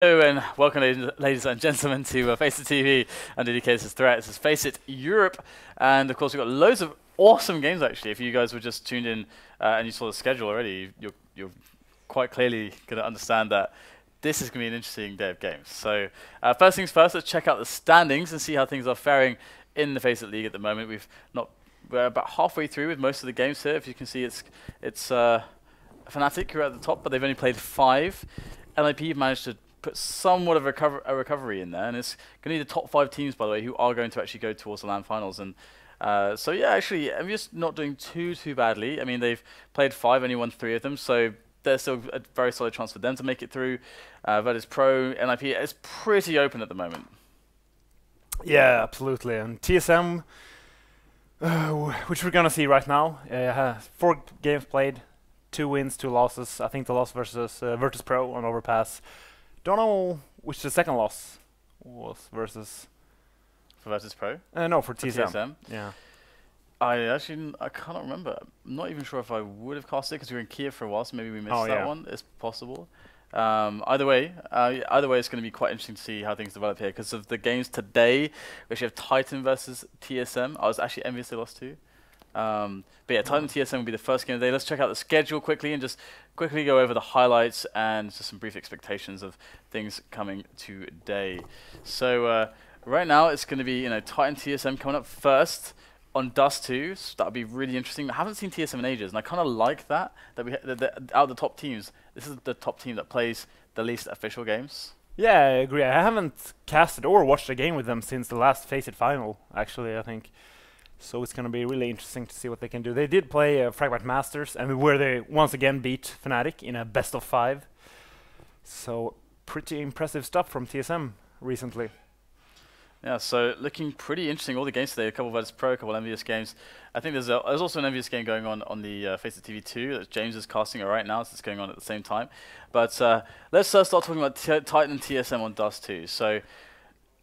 Hello and welcome, ladies and gentlemen, to FACEIT TV and dedicated threat. This is FACEIT Europe, and of course we've got loads of awesome games. Actually, if you guys were just tuned in and you saw the schedule already, you're quite clearly going to understand that this is going to be an interesting day of games. So first things first, let's check out the standings and see how things are faring in the FACEIT League at the moment. We're about halfway through with most of the games here. If you can see, it's Fnatic who are at the top, but they've only played 5. LIP have managed to put somewhat of a recovery in there, and it's going to be the top 5 teams, by the way, who are going to actually go towards the LAN finals. And so yeah, actually, I'm just not doing too badly. I mean, they've played 5, only won 3 of them, so there's still a very solid chance for them to make it through. Virtus.pro, NIP, it's pretty open at the moment. Yeah, absolutely. And TSM, which we're gonna see right now, has 4 games played, 2 wins, 2 losses. I think the loss versus Virtus.pro on Overpass. Don't know which the second loss was versus. For Virtus.pro? No, for TSM. TSM. Yeah. I cannot remember. I'm not even sure if I would have cast it because we were in Kiev for a while, so maybe we missed that one. It's possible. Either way, it's going to be quite interesting to see how things develop here because of the games today. We actually have Titan versus TSM. I was actually envious they lost to. But yeah, Titan TSM will be the first game of the day. Let's check out the schedule quickly and just quickly go over the highlights and just some brief expectations of things coming today. So right now it's going to be Titan TSM coming up first on Dust 2. So that'll be really interesting. I haven't seen TSM in ages, and I kind of like that out of the top teams, this is the top team that plays the least official games. Yeah, I agree. I haven't casted or watched a game with them since the last FACEIT final, actually, I think. So it's going to be really interesting to see what they can do. They did play Fragment Masters, and where they once again beat Fnatic in a best of 5. So pretty impressive stuff from TSM recently. Yeah, so looking pretty interesting. All the games today, a couple of Virtus.pro, a couple of Envious games. I think there's also an Envious game going on the FACEIT TV 2 that James is casting it right now, so it's going on at the same time. But let's start talking about Titan and TSM on Dust 2. So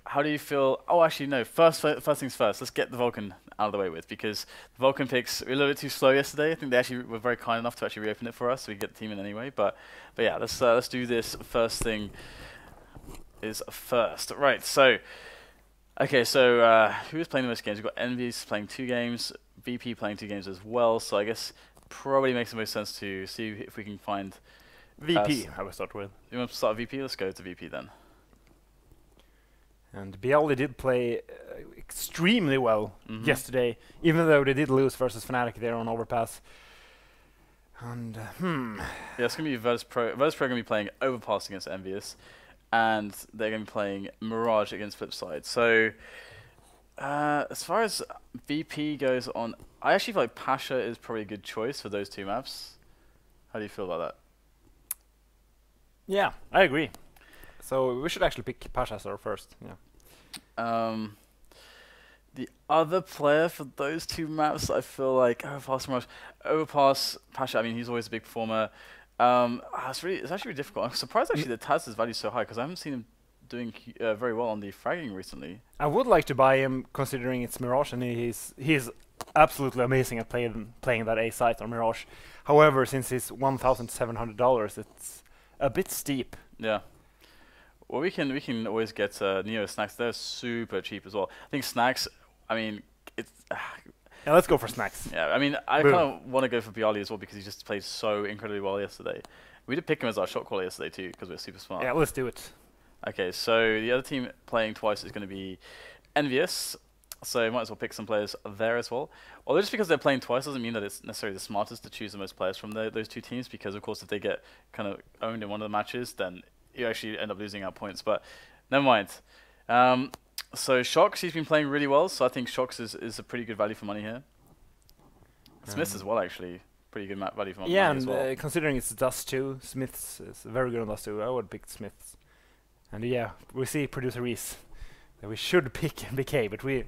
how do you feel? Oh, actually, no. First things first. Let's get the Vulcan out of the way with, because the Vulcan picks were a little bit too slow yesterday. I think they actually were very kind enough to actually reopen it for us, so we could get the team in anyway. But yeah, let's do this. First thing is first. Right. So okay. So who is playing the most games? We've got Envious playing 2 games, VP playing 2 games as well. So I guess probably makes the most sense to see if we can find VP. I will start with. You want to start VP? Let's go to VP then. And Bialdi did play extremely well yesterday, even though they did lose versus Fnatic there on Overpass. And yeah, it's gonna be Virtus.pro. Virtus.pro gonna be playing Overpass against Envious, and they're gonna be playing Mirage against Flipside. So as far as VP goes on, I actually feel like Pasha is probably a good choice for those 2 maps. How do you feel about that? Yeah, I agree. So we should actually pick Pasha as our first. Yeah. The other player for those 2 maps, I feel like Overpass, Mirage, Overpass, Pasha. I mean, he's always a big performer. It's actually really difficult. I'm surprised actually that Taz's value is so high because I haven't seen him doing very well on the fragging recently. I would like to buy him considering it's Mirage, and he's absolutely amazing at playing that A site on Mirage. However, since it's $1,700, it's a bit steep. Yeah. Well, we can always get Neo Snacks. They're super cheap as well. I think Snacks, I mean, it's... yeah, let's go for Snacks. Yeah, I mean, I kind of want to go for Bialdi as well because he just played so incredibly well yesterday. We did pick him as our shot caller yesterday too because we're super smart. Yeah, let's do it. Okay, so the other team playing twice is going to be Envious. So you might as well pick some players there as well. Although just because they're playing twice doesn't mean that it's necessarily the smartest to choose the most players from those 2 teams, because of course if they get kind of owned in one of the matches, then you actually end up losing out points, but never mind. So Shox, he's been playing really well, so I think Shox is a pretty good value for money here. Smiths as well, actually. Pretty good value for money as well. Yeah, and considering it's Dust 2, Smiths is very good on Dust 2. I would pick Smiths. And yeah, we see Producer Reese that we should pick MBK, but we're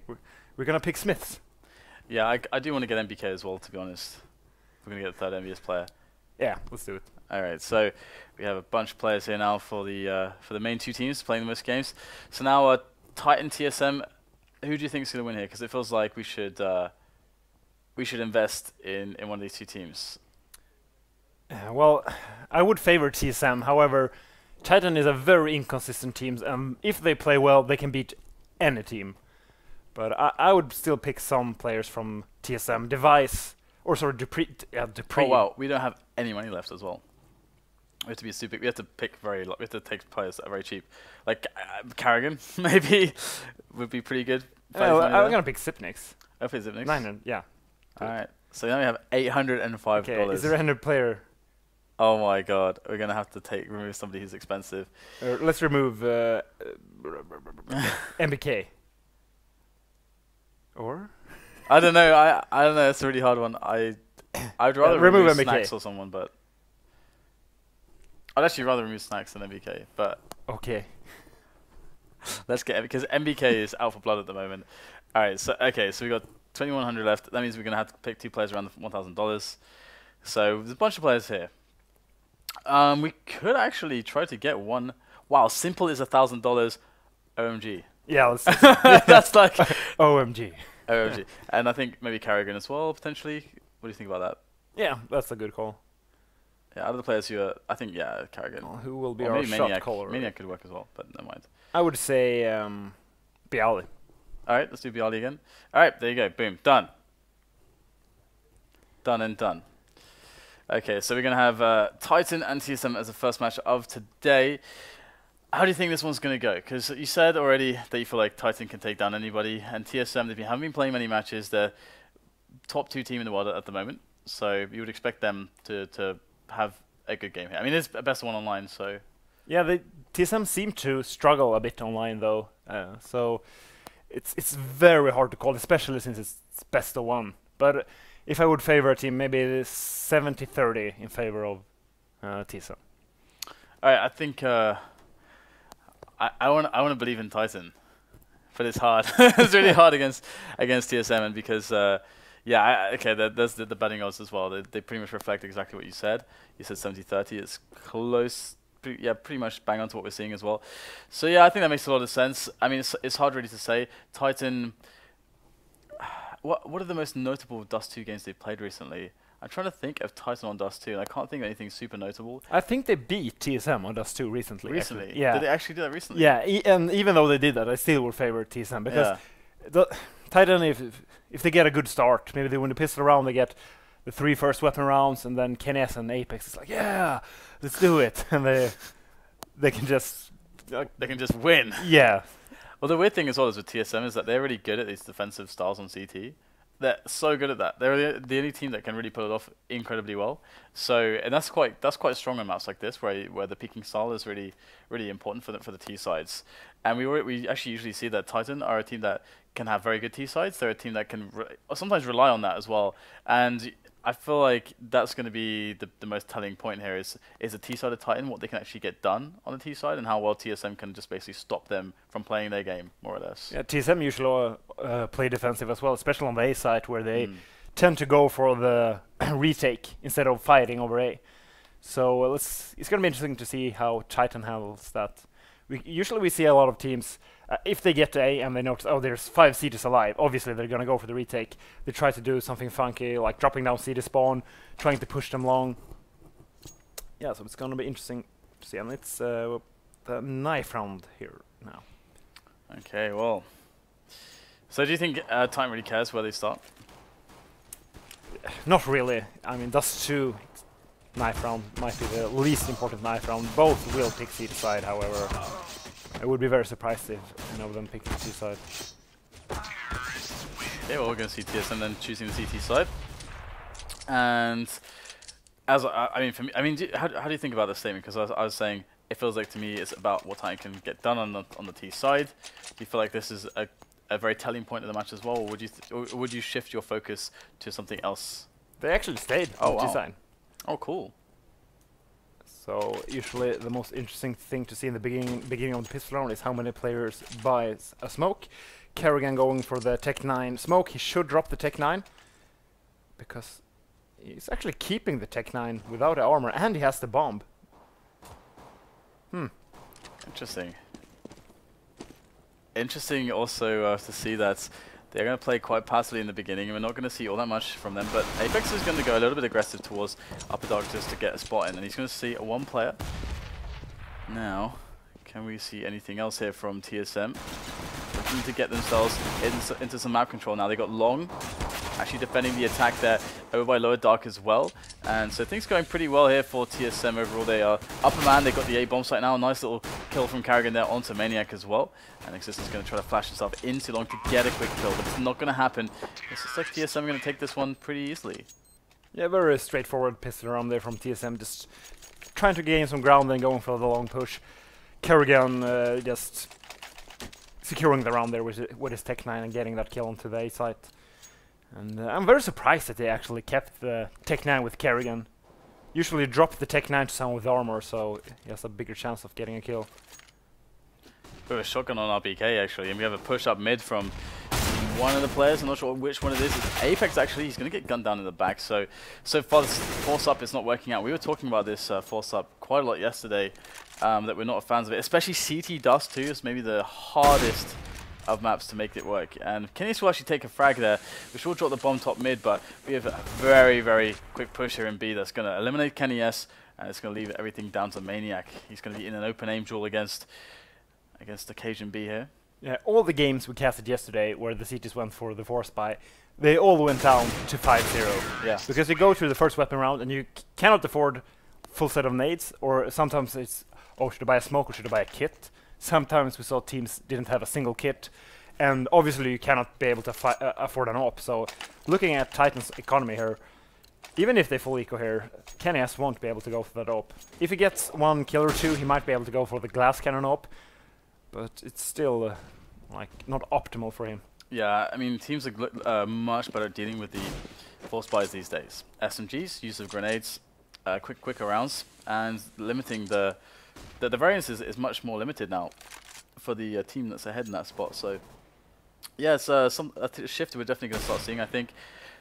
going to pick Smiths. Yeah, I do want to get MBK as well, to be honest. We're going to get the 3rd Envious player. Yeah, let's do it. All right, so we have a bunch of players here now for the main 2 teams playing the most games. So now Titan TSM, who do you think is going to win here? Because it feels like we should invest in one of these 2 teams. Well, I would favor TSM. However, Titan is a very inconsistent team, and if they play well, they can beat any team. But I would still pick some players from TSM, Device, or sorry, dupreeh. Oh wow, we don't have any money left as well. We have to be stupid. We have to pick we have to take players that are very cheap. Like karrigan, maybe would be pretty good. I'm gonna pick Xyp9x. I'll pick Xyp9x. 900, yeah. All right. So now we have $805. Okay, is there any player? Oh my god, we're gonna have to remove somebody who's expensive. Let's remove MBK. Or? I don't know. I don't know. It's a really hard one. I'd rather remove Snacks or someone, but I'd actually rather remove Snacks than MBK. But okay, let's get it because MBK is out for blood at the moment. All right. So so we got 2,100 left. That means we're gonna have to pick 2 players around the $1,000. So there's a bunch of players here. We could actually try to get one. Wow, simple is $1,000. OMG. Yeah, let's that's like OMG. OMG. And I think maybe karrigan as well, potentially. What do you think about that? Yeah, that's a good call. Yeah, out of the players who are, I think, yeah, karrigan. Who will be our shot caller? Maniac could work as well, but never mind. I would say Bialy. Alright, let's do Bialy again. Alright, there you go. Boom. Done. Done and done. Okay, so we're going to have Titan and TSM as the first match of today. How do you think this one's going to go? Because you said already that you feel like Titan can take down anybody, and TSM, they haven't been playing many matches. They're top 2 team in the world at the moment, so you would expect them to have a good game here. I mean, it's the best one online, so... Yeah, TSM seem to struggle a bit online, though, so it's very hard to call, especially since it's best of 1. But if I would favor a team, maybe it is 70-30 in favor of TSM. Alright, I think... I want to believe in Titan, but it's hard. It's really hard against TSM, and because there's the betting odds as well. They pretty much reflect exactly what you said. You said 70-30. It's close. Pretty much bang on to what we're seeing as well. So yeah, I think that makes a lot of sense. I mean, it's hard really to say. Titan. What are the most notable Dust 2 games they've played recently? I'm trying to think of Titan on Dust 2, and I can't think of anything super notable. I think they beat TSM on Dust 2 recently. Recently? Yeah. Did they actually do that recently? Yeah, and even though they did that, I still would favor TSM, because the Titan, if they get a good start, maybe they win the pistol round, they get the 3 first weapon rounds, and then KNS and Apex is like, yeah, let's do it, and they can just... they can just win. Yeah. Well, the weird thing as well is with TSM is that they're really good at these defensive styles on CT. They're so good at that. They're the only team that can really pull it off incredibly well. So, and that's quite strong on maps like this, where the peeking style is really important for the T sides. And we actually usually see that Titan are a team that can have very good T sides. They're a team that can sometimes rely on that as well. And I feel like that's going to be the most telling point here is the T side of Titan, what they can actually get done on the T side, and how well TSM can just basically stop them from playing their game, more or less. Yeah, TSM usually play defensive as well, especially on the A side, where they tend to go for the retake instead of fighting over A. So it's going to be interesting to see how Titan handles that. Usually we see a lot of teams, if they get to A and they notice, oh, there's 5 CTs alive, obviously they're going to go for the retake. They try to do something funky, like dropping down CT spawn, trying to push them long. Yeah, so it's going to be interesting to see. And it's the knife round here now. Okay, well. So do you think Titan really cares where they start? Not really. I mean, Dust 2 knife round might be the least important knife round. Both will pick CT side, however. I would be very surprised if any of them pick the CT side. Yeah, well, we're going to see TSM then choosing the CT side. And as I mean, for me, I mean, how do you think about this statement? Because I was saying it feels like to me it's about what Titan can get done on the T side. Do you feel like this is a very telling point of the match as well, or would you shift your focus to something else? They actually stayed on T side. Oh, cool. So usually the most interesting thing to see in the beginning of the pistol round is how many players buys a smoke. karrigan going for the Tech 9 smoke. He should drop the Tech 9 because he's actually keeping the Tech 9 without the armor, and he has the bomb. Interesting. Interesting also to see that they're going to play quite passively in the beginning, and we're not going to see all that much from them, but Apex is going to go a little bit aggressive towards Upper Dark just to get a spot in, and he's going to see one player. Now, can we see anything else here from TSM? Looking to get themselves into some map control now. They got Long actually defending the attack there over by Lower Dark as well. And so things going pretty well here for TSM overall. They are upper man. They got the A bomb site now. Nice little kill from karrigan there onto Maniac as well. And Existence going to try to flash himself into Long to get a quick kill, but it's not going to happen. It's just like TSM are going to take this one pretty easily. Yeah, very straightforward pistol around there from TSM, just trying to gain some ground and going for the long push. karrigan just securing the round there with his Tech 9 and getting that kill onto the A site. And I'm very surprised that they actually kept the Tech 9 with karrigan. Usually drop the Tech 9 to someone with armor, so he has a bigger chance of getting a kill. Bit of a shotgun on RpK actually, and we have a push up mid from one of the players. I'm not sure which one it is. It's Apex actually. He's going to get gunned down in the back. So far this force up is not working out. We were talking about this force up quite a lot yesterday, that we're not fans of it. Especially CT Dust too is maybe the hardest of maps to make it work. And Kenny's will actually take a frag there, which will drop the bomb top mid, but we have a very, very quick push here in B that's going to eliminate Kenny S, and it's going to leave everything down to Maniac. He's going to be in an open aim duel against the cajunb here. Yeah, all the games we casted yesterday where the CTs went for the force buy, they all went down to 5-0. Yeah. Because you go through the first weapon round and you cannot afford full set of nades, or sometimes it's, oh, should I buy a smoke or should I buy a kit? Sometimes we saw teams didn't have a single kit, and obviously you cannot be able to afford an op. So looking at Titan's economy here, even if they full eco here, Kenny S won't be able to go for that op. If he gets one kill or two, he might be able to go for the glass cannon op, but it's still like not optimal for him. Yeah, I mean teams are much better dealing with the force buys these days. SMGs, use of grenades, quicker rounds, and limiting the variance is much more limited now for the team that's ahead in that spot. So yeah, it's a shift we're definitely going to start seeing. I think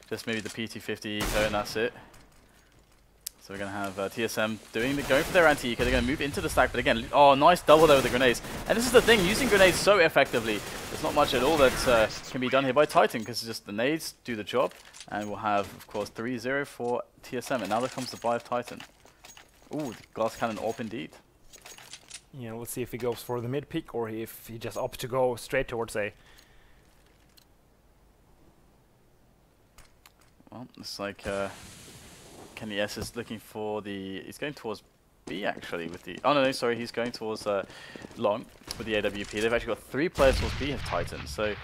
just maybe the PT50 eco and that's it. So we're going to have TSM going for their anti-eco. They're going to move into the stack, but again, oh, nice double there with the grenades. And this is the thing, using grenades so effectively, there's not much at all that can be done here by Titan, because just the nades do the job. And we'll have, of course, 3-0 for TSM. And now there comes the buy of Titan. Ooh, the glass cannon AWP indeed. Yeah, let's see if he goes for the mid pick or if he just opts to go straight towards A. Well, it's like Kenny S is looking for the... He's going towards B actually with the... Oh no, sorry, he's going towards Long with the AWP. They've actually got 3 players towards B have Titan, so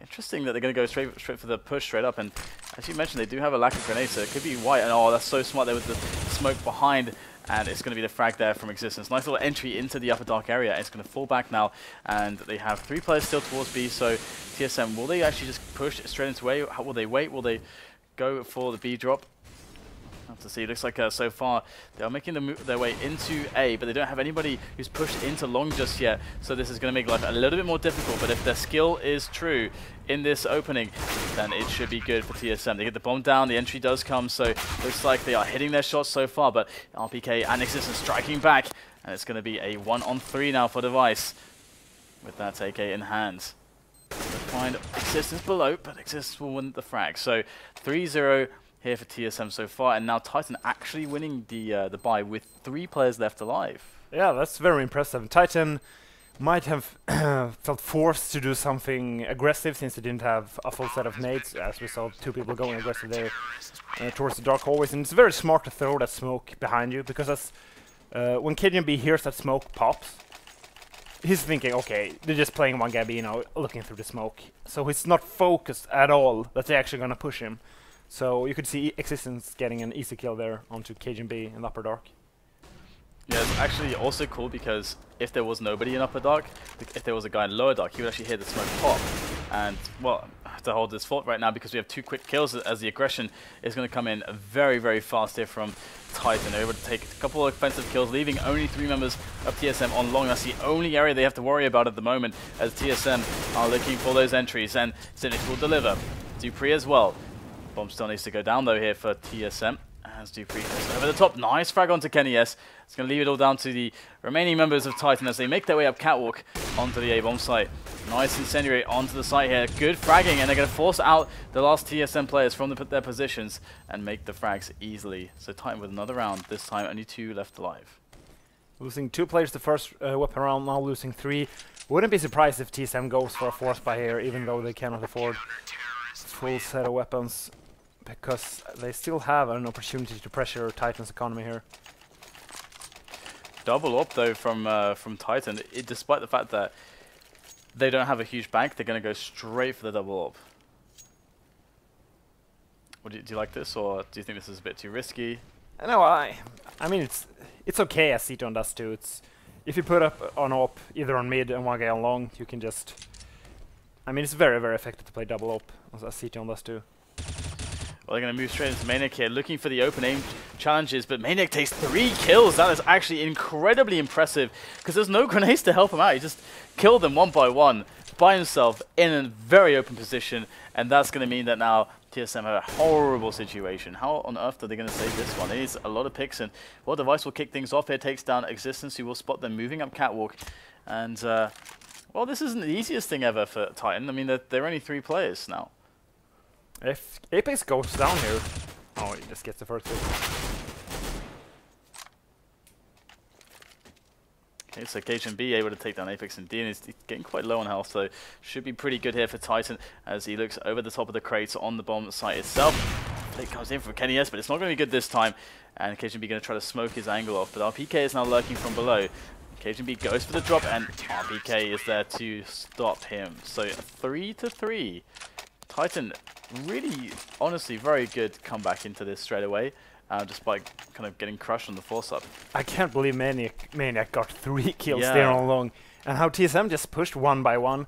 interesting that they're going to go straight for the push straight up. And as you mentioned, they do have a lack of grenades, so it could be white. And oh, that's so smart there with the smoke behind. And it's going to be the frag there from Existence. Nice little entry into the upper dark area. It's going to fall back now. And they have 3 players still towards B. So TSM, will they actually just push straight into A? How will they wait? Will they go for the B drop? Have to see. It looks like so far they are making their way into A, but they don't have anybody who's pushed into Long just yet. So this is going to make life a little bit more difficult. But if their skill is true in this opening, then it should be good for TSM. They get the bomb down, the entry does come, so looks like they are hitting their shots so far, but RpK and Existence striking back, and it's going to be a 1-on-3 now for Device with that AK in hand. To find Existence below, but Existence will win the frag. So 3-0 here for TSM so far, and now Titan actually winning the buy with 3 players left alive. Yeah, that's very impressive. Titan might have felt forced to do something aggressive since they didn't have a full set of nades, as we saw 2 people going aggressive there towards the dark hallways. And it's very smart to throw that smoke behind you, because as when cajunb hears that smoke pops, he's thinking, okay, they're just playing one guy B, looking through the smoke. So he's not focused at all that they're actually going to push him. So you could see Existence getting an easy kill there onto cajunb in the upper dark. Yeah, it's actually also cool because if there was nobody in upper dark, if there was a guy in lower dark, he would actually hear the smoke pop. And, well, I have to hold this fort right now because we have 2 quick kills as the aggression is going to come in very, very fast here from Titan. They're able to take a couple of offensive kills, leaving only 3 members of TSM on Long. That's the only area they have to worry about at the moment, as TSM are looking for those entries, and Cédric will deliver. dupreeh as well. Bomb still needs to go down though here for TSM. As dupreeh goes over the top. Nice frag onto Kenny S. It's going to leave it all down to the remaining members of Titan as they make their way up catwalk onto the A-bomb site. Nice incendiary onto the site here. Good fragging, and they're going to force out the last TSM players from their positions and make the frags easily. So Titan with another round. This time only 2 left alive. Losing 2 players the first weapon round, now losing 3. Wouldn't be surprised if TSM goes for a 4th buy here, even though they cannot afford full set of weapons, because they still have an opportunity to pressure Titan's economy here. Double up though from Titan, despite the fact that they don't have a huge bank, they're going to go straight for the double up. Do you like this, or do you think this is a bit too risky? No, I mean it's okay as Ceton does too. It's if you put up on op either on mid and one guy on long, you can just. I mean it's very effective to play double op as Ceton does too. Well, they're going to move straight into Maniac here, looking for the open aim challenges, but Maniac takes 3 kills. That is actually incredibly impressive, because there's no grenades to help him out. He just killed them one by one by himself in a very open position, and that's going to mean that now TSM have a horrible situation. How on earth are they going to save this one? It is a lot of picks, and well, Device will kick things off here, takes down Existence, who will spot them moving up Catwalk, and well, this isn't the easiest thing ever for Titan. I mean, they're only 3 players now. If Apex goes down here, oh, he just gets the first hit. Okay, so cajunb able to take down Apex indeed, and he's getting quite low on health, so should be pretty good here for Titan as he looks over the top of the crates on the bomb site itself. It comes in from Kenny S, but it's not going to be good this time, and cajunb going to try to smoke his angle off, but RPK is now lurking from below. cajunb goes for the drop, and RPK is there to stop him. So 3-3. Titan really, honestly, very good comeback into this straight away, despite kind of getting crushed on the force up. I can't believe Maniac got 3 kills there all along, and how TSM just pushed one by one.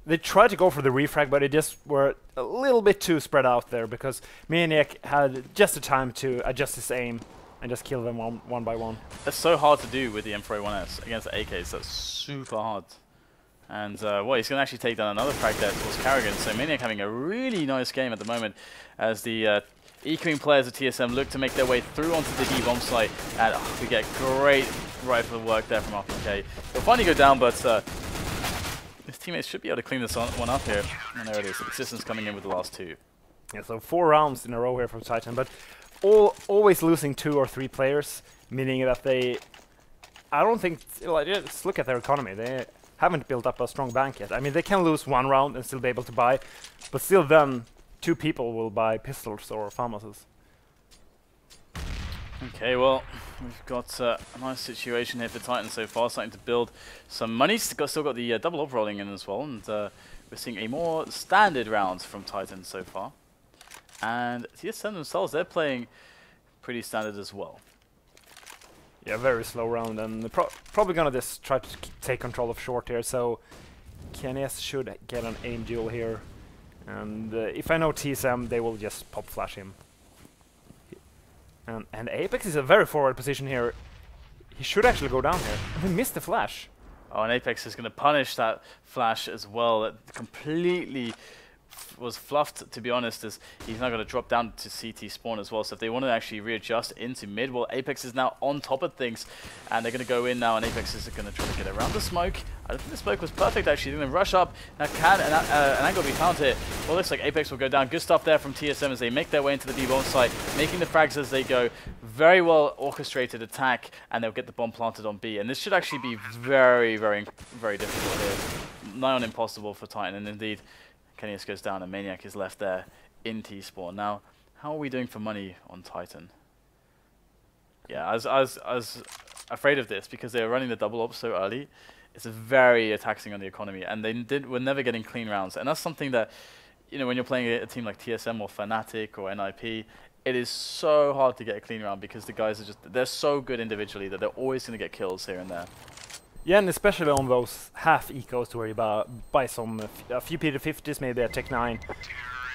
They tried to go for the refrag, but it just were a little bit too spread out there, because Maniac had just the time to adjust his aim and just kill them one by one. That's so hard to do with the M4A1S against the AKs. That's super hard. And well, he's going to actually take down another frag there towards karrigan. So Maniac having a really nice game at the moment as the E-Queen players of TSM look to make their way through onto the D-bomb site. And we get great rifle work there from RPK. He'll finally go down, but his teammates should be able to clean this one up here. And there it is. Existence coming in with the last 2. Yeah, so 4 rounds in a row here from Titan, but always losing 2 or 3 players, meaning that they... I don't think... Like, just look at their economy. They haven't built up a strong bank yet. I mean, they can lose 1 round and still be able to buy, but still then 2 people will buy pistols or FAMASes. Okay, well, we've got a nice situation here for Titan so far, starting to build some money. Still got the double up rolling in as well, and we're seeing a more standard round from Titan so far. And TSM themselves, they're playing pretty standard as well. Yeah, very slow round, and they're probably gonna just try to take control of short here, so Kenny S should get an aim duel here. And if I know TSM, they will just pop flash him. And Apex is a very forward position here. He should actually go down here. He missed the flash. Oh, and Apex is going to punish that flash as well. That completely was fluffed, to be honest, as he's now going to drop down to CT spawn as well. So if they want to actually readjust into mid, well, Apex is now on top of things, and they're going to go in now, and Apex is going to try to get around the smoke. I don't think the smoke was perfect, actually. They're going to rush up. Now, can an angle be found here? Well, looks like Apex will go down. Good stuff there from TSM as they make their way into the B-bomb site, making the frags as they go. Very well orchestrated attack, and they'll get the bomb planted on B. And this should actually be very, very, very difficult here. Nigh on impossible for Titan, and indeed, Kenny S goes down and Maniac is left there in T-spawn. Now, how are we doing for money on Titan? Yeah, I was afraid of this because they were running the double op so early. It's very taxing on the economy, and were never getting clean rounds. And that's something that, you know, when you're playing a team like TSM or Fnatic or NIP, it is so hard to get a clean round because the guys are they're so good individually that they're always going to get kills here and there. Yeah, and especially on those half ecos where you buy a few P50s, maybe a Tech 9,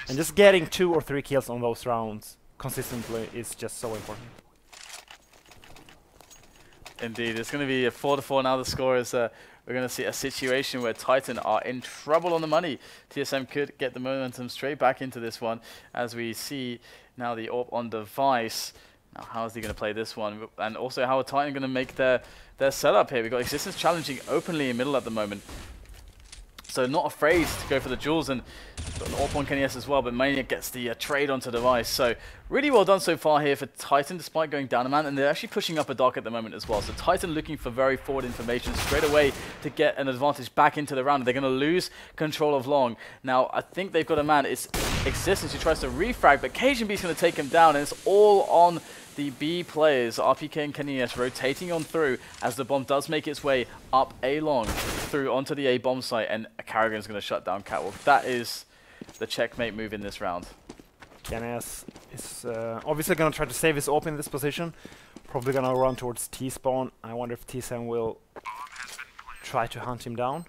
and just getting 2 or 3 kills on those rounds consistently is just so important. Indeed, it's going to be a 4-4 now. The score is we're going to see a situation where Titan are in trouble on the money. TSM could get the momentum straight back into this one as we see now the AWP on device. Now, how is he going to play this one? And also, how are Titan going to make their setup here? We've got Existence challenging openly in middle at the moment. so not afraid to go for the duels, and got an AWP on KennyS as well, but Maniac gets the trade onto Device. So really well done so far here for Titan, despite going down a man, and they're actually pushing up a Dark at the moment as well. So Titan looking for very forward information straight away to get an advantage back into the round. They're going to lose control of long. Now, I think they've got a man. It's Existence who tries to refrag, but cajunb is going to take him down, and it's all on the B players, RPK and KennyS, rotating on through as the bomb does make its way up A long through onto the A bomb site, and karrigan is going to shut down Catwalk. That is the checkmate move in this round. KennyS is obviously going to try to save his AWP in this position. Probably going to run towards T-spawn. I wonder if TSM will try to hunt him down.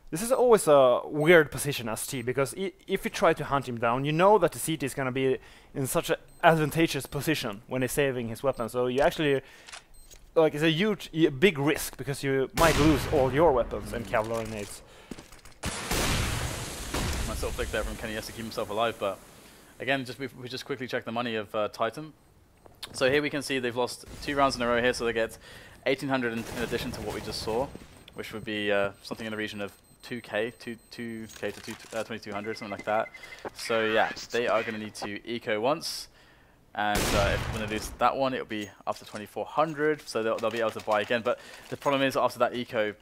This is always a weird position as T, because if you try to hunt him down, you know that the CT is going to be in such an advantageous position when he's saving his weapon. So you actually, like, it's a big risk, because you might lose all your weapons and cavalry nades. Nice little flick there from KennyS to keep himself alive, but again, we just quickly check the money of Titan. So here we can see they've lost 2 rounds in a row here, so they get 1,800 in addition to what we just saw, which would be something in the region of 2k to 2,200, something like that. So yeah, they are going to need to eco once, and when they lose that one, it'll be up to 2,400, so they'll be able to buy again. But the problem is, after that eco,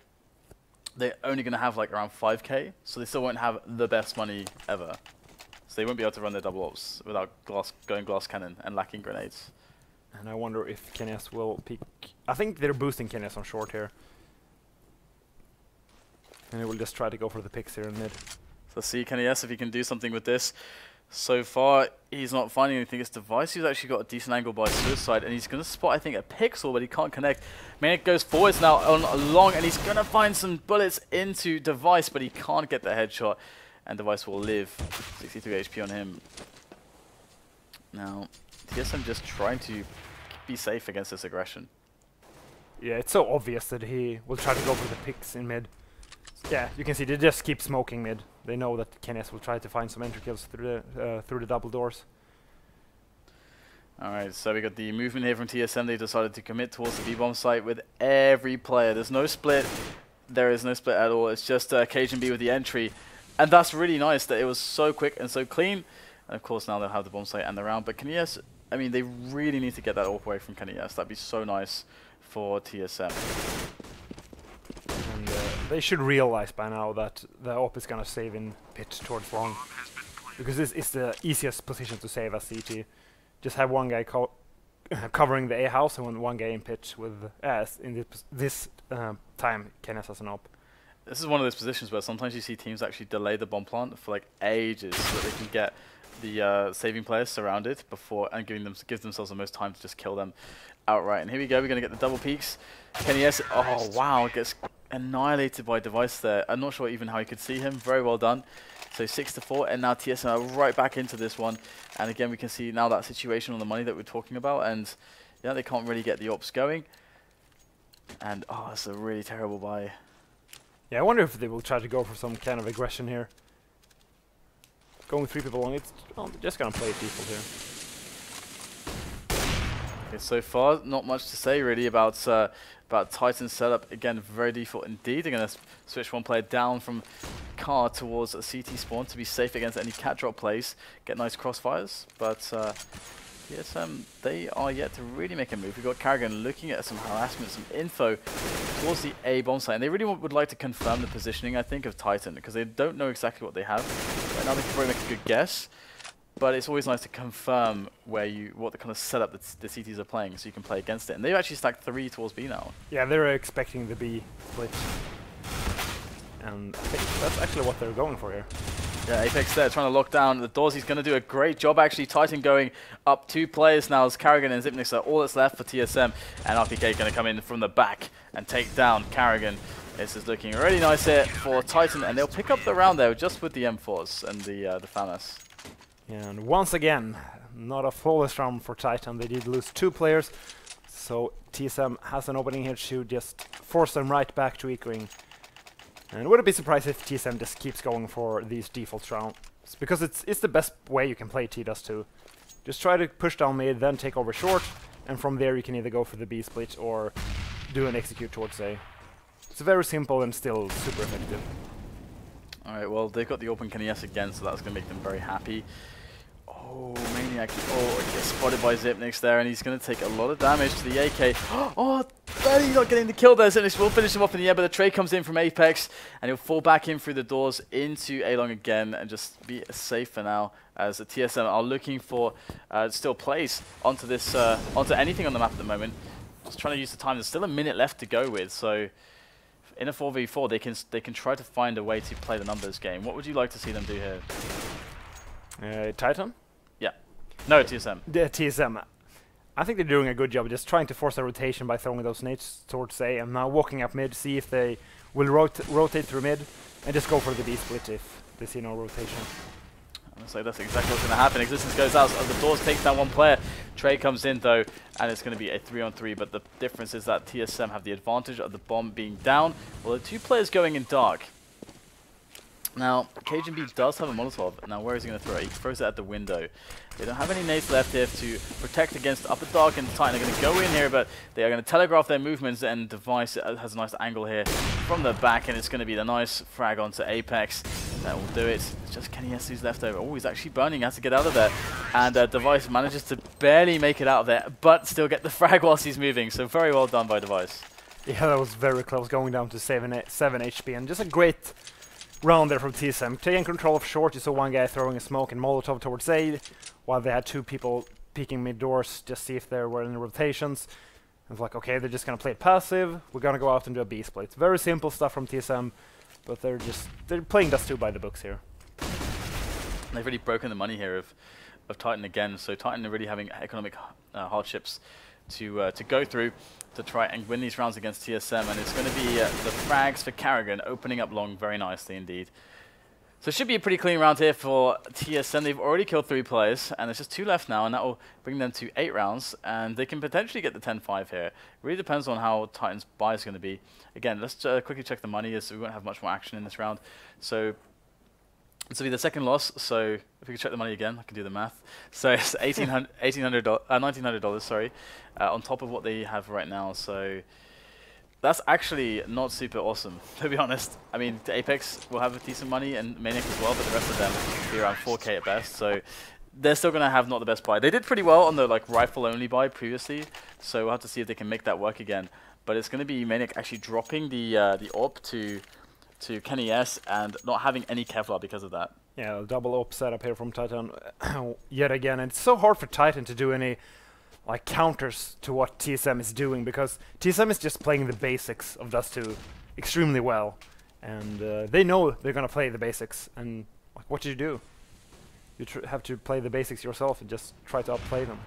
they're only going to have like around 5k, so they still won't have the best money ever. So they won't be able to run their double ops without going glass cannon and lacking grenades. And I wonder if KennyS will pick... I think they're boosting KennyS on short here. And he will just try to go for the picks here in mid. So see KennyS if he can do something with this. So far, he's not finding anything. It's Device who's actually got a decent angle by Suicide, and he's going to spot, I think, a pixel, but he can't connect. Maniac goes forwards now on long, and he's going to find some bullets into Device, but he can't get the headshot, and Device will live. 63 HP on him. Now, TSM just trying to be safe against this aggression. Yeah, it's so obvious that he will try to go for the picks in mid. Yeah, you can see they just keep smoking mid. They know that KennyS will try to find some entry kills through the double doors. Alright, so we got the movement here from TSM. They decided to commit towards the B-bomb site with every player. There's no split. There is no split at all. It's just cajunb with the entry. And that's really nice that it was so quick and so clean. And of course now they'll have the bomb site and the round. But KennyS, I mean, they really need to get that AWP away from KennyS. That'd be so nice for TSM. And they should realize by now that the AWP is going to save in pit towards long. Because this is the easiest position to save as CT. Just have one guy covering the A house and one guy in pitch with in this time KennyS has an AWP. This is one of those positions where sometimes you see teams actually delay the bomb plant for like ages so that they can get the saving players surrounded before and give themselves the most time to just kill them outright. And here we go, we're going to get the double peaks. KennyS, oh wow, gets annihilated by Device there. I'm not sure even how he could see him. Very well done. So 6-4, and now TSM are right back into this one. And again, we can see now that situation on the money that we're talking about, and yeah, they can't really get the ops going. And oh, that's a really terrible buy. Yeah, I wonder if they will try to go for some kind of aggression here. Going 3 people long, it's just gonna play default here. Okay, so far, not much to say really about Titan's setup. Again, very default indeed. They're gonna switch one player down from car towards a CT spawn to be safe against any cat drop plays. Get nice crossfires, but TSM, they are yet to really make a move. We've got karrigan looking at some harassment, some info towards the A bomb site, and they really would like to confirm the positioning, I think, of Titan, because they don't know exactly what they have. Right now they can probably make a good guess, but it's always nice to confirm what the kind of setup that the CTs are playing, so you can play against it. And they've actually stacked 3 towards B now. Yeah, they're expecting the B split, and I think that's actually what they're going for here. Yeah, Apex there trying to lock down the doors. He's going to do a great job actually. Titan going up 2 players now as karrigan and Xyp9x are all that's left for TSM. And RpK going to come in from the back and take down karrigan. This is looking really nice here for Titan, and they'll pick up the round there just with the M4s and the FAMAS. Yeah, and once again, not a flawless round for Titan. They did lose 2 players, so TSM has an opening here to just force them right back to ecoing. And wouldn't be surprised if TSM just keeps going for these default rounds, because it's the best way you can play T-Dust2. Just try to push down mid, then take over short, and from there you can either go for the B split or do an execute towards A. It's very simple and still super effective. Alright, well, they've got the Open Qualifiers again, so that's going to make them very happy. Oh, Maniac. Oh, okay, spotted by Xyp9x there, and he's going to take a lot of damage to the AK. Oh, barely not getting the kill there. Xyp9x will finish him off in the air, but the trade comes in from Apex, and he'll fall back in through the doors into A-Long again, and just be safe for now, as the TSM are looking for still plays onto this, onto anything on the map at the moment. Just trying to use the time. There's still a minute left to go with, so in a 4v4, they can try to find a way to play the numbers game. What would you like to see them do here? Titan? Yeah. No, TSM. The TSM. I think they're doing a good job just trying to force a rotation by throwing those nades towards A and now walking up mid, see if they will rotate through mid and just go for the B split if they see no rotation. So that's exactly what's going to happen. Existence goes out of the doors, takes down one player. Trey comes in though, and it's going to be a 3-on-3, but the difference is that TSM have the advantage of the bomb being down, while the two players going in dark. Now, cajunb does have a Molotov. Now, where is he going to throw it? He throws it at the window. They don't have any nades left here to protect against upper dark, and Titan are going to go in here, but they are going to telegraph their movements, and Device has a nice angle here from the back, and it's going to be the nice frag onto Apex. That will do it. It's just Kenny S who's left over. Oh, he's actually burning, has to get out of there. And Device manages to barely make it out of there, but still get the frag whilst he's moving. So very well done by Device. Yeah, that was very close, going down to 7 HP, and just a great round there from TSM. Taking control of short, you saw one guy throwing a smoke and Molotov towards A, while they had two people peeking mid doors, just see if there were any rotations. It's like, okay, they're just gonna play it passive, we're gonna go out and do a B split. It's very simple stuff from TSM, but they're playing Dust 2 by the books here. They've really broken the money here of Titan again, so Titan are really having economic hardships to go through to try and win these rounds against TSM, and it's going to be the frags for karrigan opening up long very nicely indeed. So it should be a pretty clean round here for TSM. They've already killed 3 players, and there's just 2 left now, and that will bring them to 8 rounds, and they can potentially get the 10-5 here. It really depends on how Titan's buy is going to be. Again, let's quickly check the money, as we won't have much more action in this round. So this will be the second loss, so if we could check the money again, I can do the math. So it's $1,900, sorry, on top of what they have right now. So that's actually not super awesome, to be honest. I mean, the Apex will have decent money, and Maniac as well, but the rest of them will be around 4K at best. So they're still going to have not the best buy. They did pretty well on the rifle-only buy previously, so we'll have to see if they can make that work again. But it's going to be Maniac actually dropping the AWP to Kenny S and not having any Kevlar because of that. Yeah, double AWP setup here from Titan yet again, and it's so hard for Titan to do any counters to what TSM is doing, because TSM is just playing the basics of Dust 2 extremely well, and they know they're gonna play the basics, and what do? You have to play the basics yourself and just try to outplay them.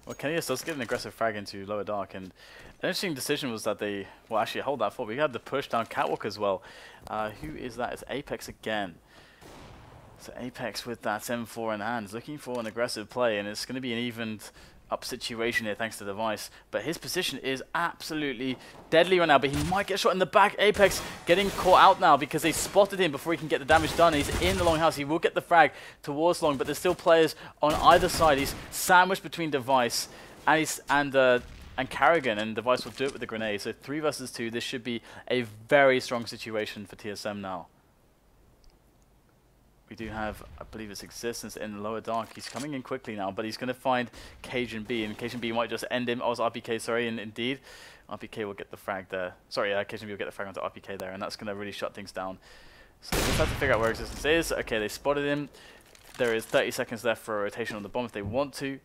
Well, Kenny S does get an aggressive frag into lower dark, and an interesting decision was that they, well, actually hold that thought. We had the push down Catwalk as well. Who is that? It's Apex again. So Apex with that M4 in hand, looking for an aggressive play, and it's going to be an evened up situation here thanks to Device. But his position is absolutely deadly right now, but he might get shot in the back. Apex getting caught out now because they spotted him before he can get the damage done. He's in the long house. He will get the frag towards long, but there's still players on either side. He's sandwiched between Device and karrigan, and Device will do it with the grenade. So 3 versus 2. This should be a very strong situation for TSM now. We do have, I believe it's Existence in the lower dark. He's coming in quickly now, but he's going to find cajunb, and cajunb might just end him. Oh, it's RpK, sorry, and indeed, RpK will get the frag there. Sorry, cajunb will get the frag onto RpK there, and that's going to really shut things down. So they just have to figure out where Existence is. Okay, they spotted him. There is 30 seconds left for a rotation on the bomb if they want to,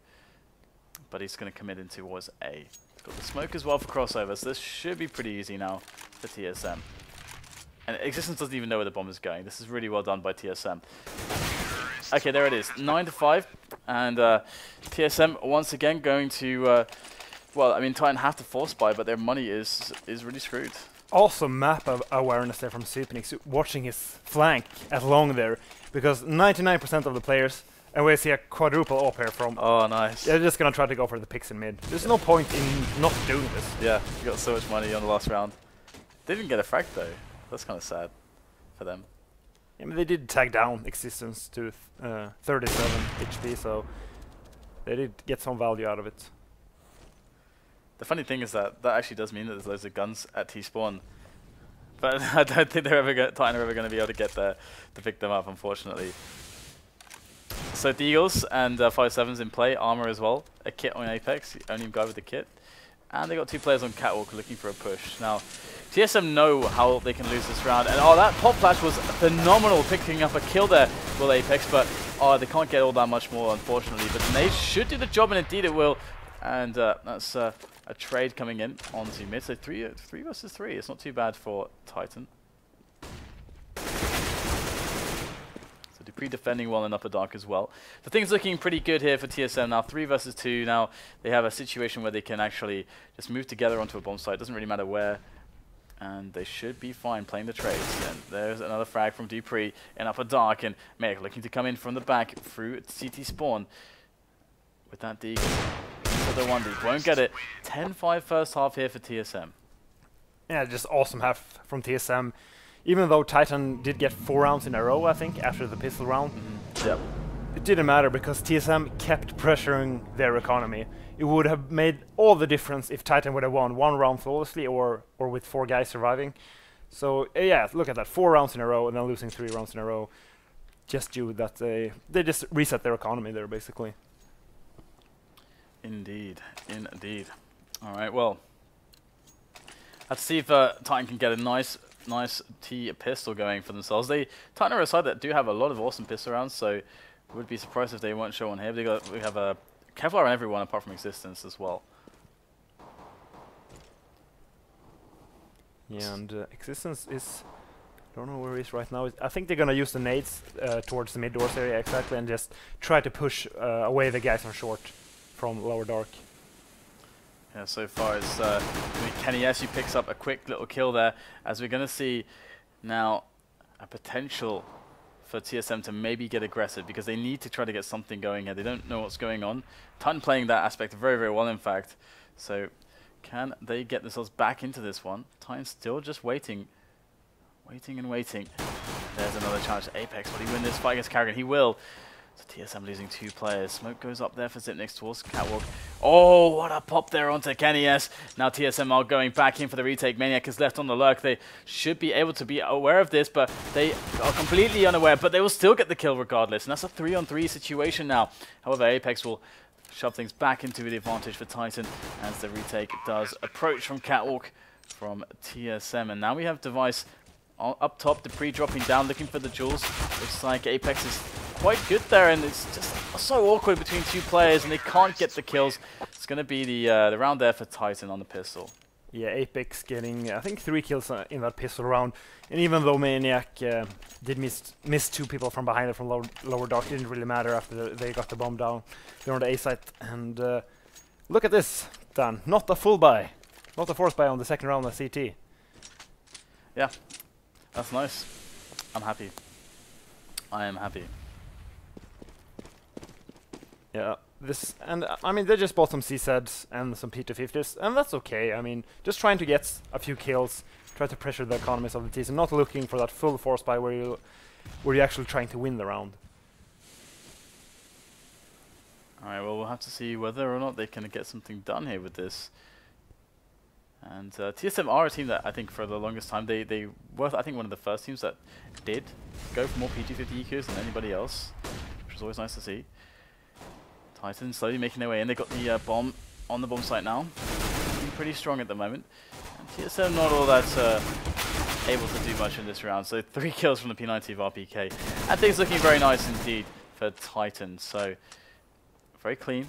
but he's going to commit in towards A. Got the smoke as well for crossover, so this should be pretty easy now for TSM. And Existence doesn't even know where the bomb is going. This is really well done by TSM. Okay, there it is, 9-5, and TSM once again going to, well, I mean, Titan have to force buy, but their money is really screwed. Also map of awareness there from Xyp9x, watching his flank at long there, because 99% of the players, and we see a quadruple AWP here from... Oh, nice. They're just going to try to go for the picks in mid. There's no point in not doing this. Yeah, you got so much money on the last round. They didn't get a frag though. That's kind of sad for them. Yeah, I mean, they did tag down Existence to 37 HP, so they did get some value out of it. The funny thing is that actually does mean that there's loads of guns at T-spawn. But I don't think they're Titan are ever going to be able to get there to pick them up, unfortunately. So Deagles and 5-7s in play, armor as well. A kit on Apex, the only guy with the kit. And they got 2 players on Catwalk looking for a push. Now, TSM know how they can lose this round. And oh, that pop flash was phenomenal, picking up a kill there with Apex. But oh, they can't get all that much more, unfortunately. But they should do the job, and indeed it will. And that's a trade coming in onto mid. So 3 versus 3. It's not too bad for Titan. So dupreeh defending well in upper dark as well. So things looking pretty good here for TSM now. 3 versus 2. Now they have a situation where they can actually just move together onto a bomb site. Doesn't really matter where. And they should be fine playing the trades. And there's another frag from dupreeh in upper dark. And Meg looking to come in from the back through CT spawn. With that Deagle. So the 1D won't get it. 10-5 first half here for TSM. Yeah, just awesome half from TSM. Even though Titan did get 4 rounds in a row, I think, after the pistol round. Yep. It didn't matter because TSM kept pressuring their economy. It would have made all the difference if Titan would have won 1 round flawlessly or with 4 guys surviving. So yeah, look at that, 4 rounds in a row and then losing 3 rounds in a row. Just due that they just reset their economy there, basically. Indeed, indeed. All right, well, let's see if Titan can get a nice T pistol going for themselves. Titan are a side that do have a lot of awesome pistol rounds, so would be surprised if they won't show on here. We have a Kevlar on everyone apart from Existence as well. Yeah, and Existence is, I don't know where he is right now. I think they're gonna use the nades towards the mid doors area exactly, and just try to push away the guys on short from lower dark. Yeah, so far it's Kenny S who picks up a quick little kill there, as we're going to see now a potential for TSM to maybe get aggressive, because they need to try to get something going here. They don't know what's going on. Titan playing that aspect very, very well, in fact. So can they get themselves back into this one? Titan still just waiting. Waiting and waiting. There's another challenge to Apex. Will he win this fight against karrigan? He will. So TSM losing 2 players. Smoke goes up there for Zipnix towards Catwalk. Oh, what a pop there onto Kenny S. Now TSM are going back in for the retake. Maniac is left on the lurk. They should be able to be aware of this, but they are completely unaware. But they will still get the kill regardless. And that's a 3-on-3 situation now. However, Apex will shove things back into the advantage for Titan as the retake does approach from Catwalk from TSM. And now we have Device up top, dupreeh dropping down, looking for the jewels. Looks like Apex is quite good there, and it's just so awkward between 2 players, and they can't get the kills. It's going to be the round there for Titan on the pistol. Yeah, Apex getting, I think, 3 kills in that pistol round. And even though Maniac did miss 2 people from behind it from lower dark, didn't really matter after they got the bomb down. They're on the A site, and look at this, Dan. Not a full buy. Not a force buy on the second round of CT. Yeah, that's nice. I'm happy. I am happy. Yeah, and I mean, they just bought some CZs and some P250s, and that's okay. I mean, just trying to get a few kills, try to pressure the economies of the team, and not looking for that full force buy where you're actually trying to win the round. Alright, well, we'll have to see whether or not they can get something done here with this. And TSM are a team that I think for the longest time, they were, I think, one of the first teams that did go for more P250 EQs than anybody else, which was always nice to see. Titan slowly making their way in. They got the bomb on the bomb site now. Looking pretty strong at the moment. And TSM not all that able to do much in this round. So 3 kills from the P90 of RPK. And things looking very nice indeed for Titan. So very clean.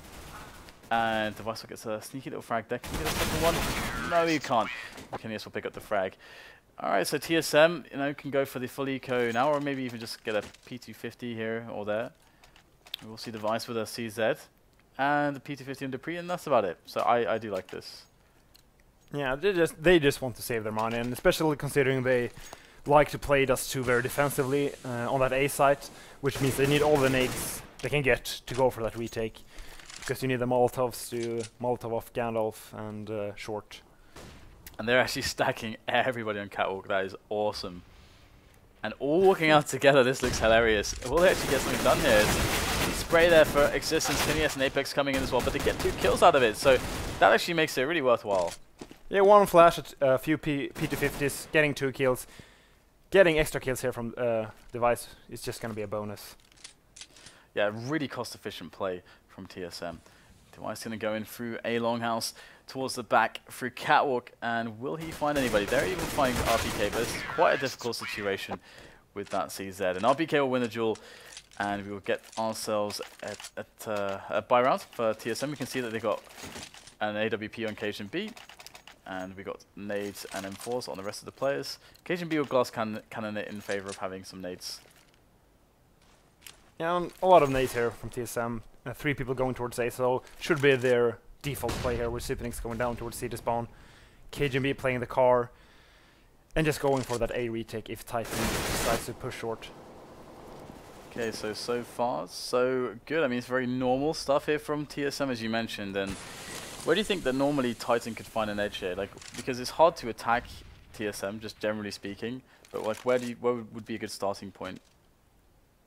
And Device gets a sneaky little frag there. Can you get a second one? No, you can't. Kenny will pick up the frag. Alright, so TSM, can go for the full eco now, or maybe even just get a P250 here or there. We'll see Device with a CZ and the P250 and dupreeh, and that's about it. So I do like this. Yeah, they just want to save their money, and especially considering they like to play Dust 2 very defensively on that A site, which means they need all the nades they can get to go for that retake. Because you need the Molotovs to Molotov off Gandalf and short. And they're actually stacking everybody on Catwalk. That is awesome. And all walking out together, this looks hilarious. Will they actually get something done here? Spray there for Existence, Kenny S and Apex coming in as well, but they get 2 kills out of it, so that actually makes it really worthwhile. Yeah, one flash at a few P250s, getting 2 kills. Getting extra kills here from Device is just going to be a bonus. Yeah, really cost-efficient play from TSM. Device going to go in through a longhouse towards the back through Catwalk, and will he find anybody? They're even finding RpK, but it's quite a difficult situation with that CZ. And RpK will win the duel, and we will get ourselves a buy round for TSM. We can see that they got an AWP on cajunb, and we got nades and M4s on the rest of the players. cajunb will glass cannon it in favor of having some nades. Yeah, a lot of nades here from TSM. 3 people going towards A, so should be their default play here with Sipenix going down towards C to spawn. cajunb playing the car, and just going for that A retake if Titan decides to push short. Okay, so far, so good. I mean, it's very normal stuff here from TSM, as you mentioned. And where do you think that normally Titan could find an edge here? Like, because it's hard to attack TSM, just generally speaking. But like, where would be a good starting point?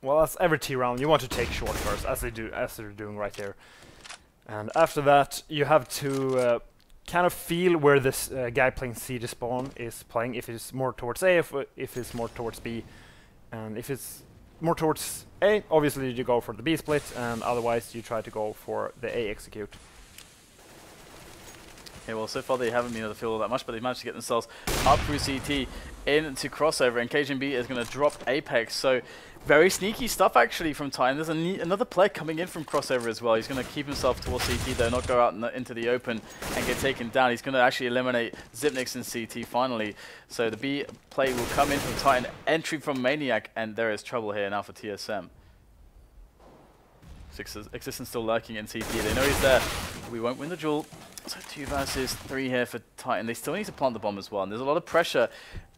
Well, as every T round, you want to take short first, as they're doing right here. And after that, you have to kind of feel where this guy playing C to spawn is playing. If it's more towards A, if it's more towards B, and if it's more towards A, obviously you go for the B split, and otherwise you try to go for the A execute. Okay, well, so far they haven't been able to feel all that much, but they've managed to get themselves up through CT into crossover, and cajunb is going to drop Apex. So very sneaky stuff actually from Titan. There's another player coming in from crossover as well. He's going to keep himself towards CT though, not go out into the open and get taken down. He's going to actually eliminate Xyp9x in CT finally. So the B play will come in from Titan, entry from Maniac, and there is trouble here now for TSM. Existence still lurking in CT. They know he's there. We won't win the duel. So 2 versus 3 here for Titan. They still need to plant the bomb as well, and there's a lot of pressure,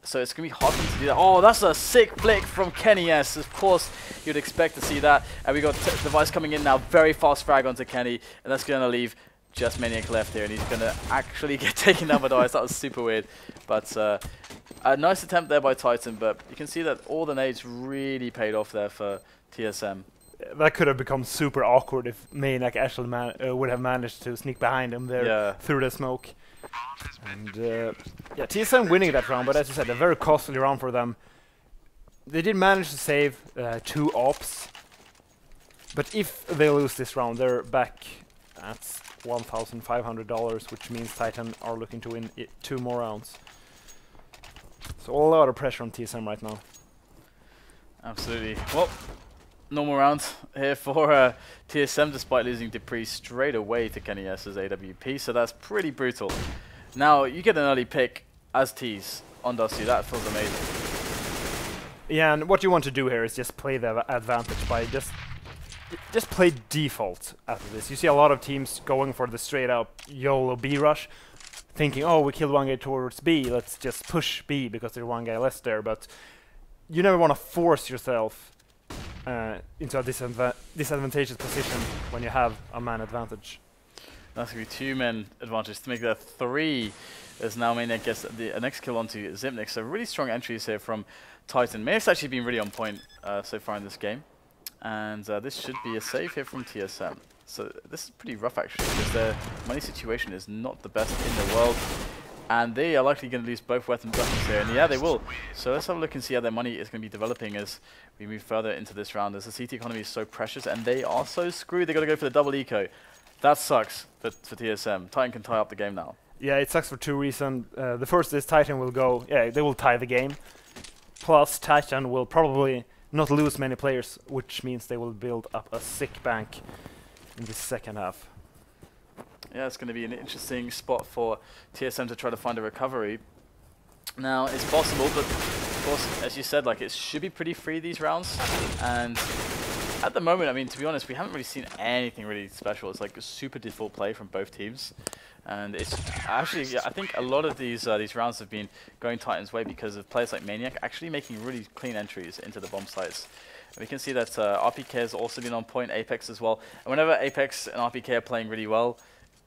so it's going to be hard for them to do that. Oh, that's a sick flick from Kenny S. Of course, you'd expect to see that. And we got Device coming in now, very fast frag onto Kenny, and that's going to leave just Maniac left here, and he's going to actually get taken down by Device. That was super weird, but a nice attempt there by Titan, but you can see that all the nades really paid off there for TSM. That could have become super awkward if Maniac actually would have managed to sneak behind him there through the smoke. And yeah, TSM winning that round, but as you said, a very costly round for them. They did manage to save 2 ops, but if they lose this round, they're back at $1,500, which means Titan are looking to win 2 more rounds. So a lot of pressure on TSM right now. Absolutely. Well, normal round here for TSM, despite losing dupreeh straight away to Kenny S's AWP, so that's pretty brutal. Now, you get an early pick as T's on Dusty. That feels amazing. Yeah, and what you want to do here is just play the advantage by just play default after this. You see a lot of teams going for the straight-up YOLO B rush, thinking, oh, we killed 1 guy towards B, let's just push B because there's 1 guy less there, but you never want to force yourself into a disadvantageous position when you have a man advantage. That's going to be 2 men advantage to make that 3, as now Maniac gets the next kill onto Xyp9x. So really strong entries here from Titan. Maniac's actually been really on point so far in this game, and this should be a save here from TSM. So this is pretty rough actually, because their money situation is not the best in the world, and they are likely going to lose both weapons here, and yeah, they will. So let's have a look and see how their money is going to be developing as we move further into this round, as the CT economy is so precious, and they are so screwed. They've got to go for the double eco. That sucks for TSM. Titan can tie up the game now. Yeah, it sucks for 2 reasons. The first is Titan will go, yeah, they will tie the game. Plus, Titan will probably not lose many players, which means they will build up a sick bank in the second half. Yeah, it's going to be an interesting spot for TSM to try to find a recovery. Now, it's possible, but of course, as you said, like, it should be pretty free these rounds. And at the moment, I mean, to be honest, we haven't really seen anything really special. It's like a super default play from both teams. And it's actually, yeah, I think a lot of these rounds have been going Titan's way because of players like Maniac actually making really clean entries into the bomb sites. And we can see that RpK has also been on point, Apex as well. And whenever Apex and RpK are playing really well,